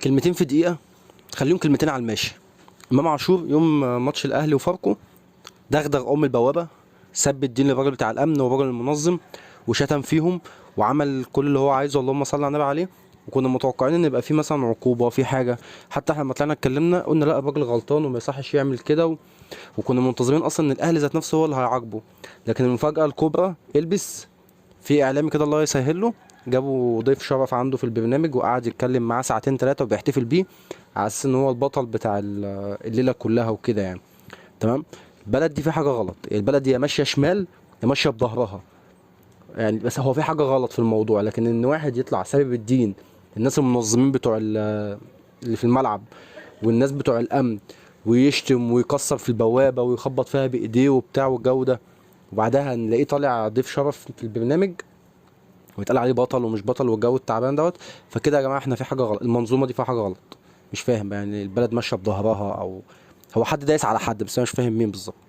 كلمتين في دقيقة، خليهم كلمتين على الماشي. امام عاشور يوم ماتش الاهلي وفاركو دغدغ البوابة، سب الدين للراجل بتاع الامن والراجل المنظم وشتم فيهم وعمل كل اللي هو عايزه، اللهم صل على النبي عليه. وكنا متوقعين ان يبقى في مثلا عقوبة في حاجة، حتى احنا لما طلعنا اتكلمنا قلنا لا الراجل غلطان وما يصحش يعمل كده وكنا منتظرين اصلا ان الاهلي ذات نفسه هو اللي هيعاقبه. لكن المفاجأة الكبرى البس في اعلامي كده الله يسهل له، جابوا ضيف شرف عنده في البرنامج وقعد يتكلم معاه ساعتين ثلاثه وبيحتفل بيه على اساس ان هو البطل بتاع الليله كلها وكده يعني. تمام. البلد دي في حاجه غلط، البلد دي يا ماشيه شمال يا ماشيه بظهرها يعني. بس هو في حاجه غلط في الموضوع، لكن ان واحد يطلع سبب الدين، الناس المنظمين بتوع اللي في الملعب والناس بتوع الامن، ويشتم ويكسر في البوابه ويخبط فيها بايديه وبتاع والجو ده، وبعدها نلاقيه طالع ضيف شرف في البرنامج ويتقال عليه بطل ومش بطل والجو التعبان دوت. فكده يا جماعه احنا في حاجه غلط، المنظومه دي فيها حاجه غلط. مش فاهم يعني البلد ماشيه بظهرها، او هو حد دايس على حد بس انا مش فاهم مين بالظبط.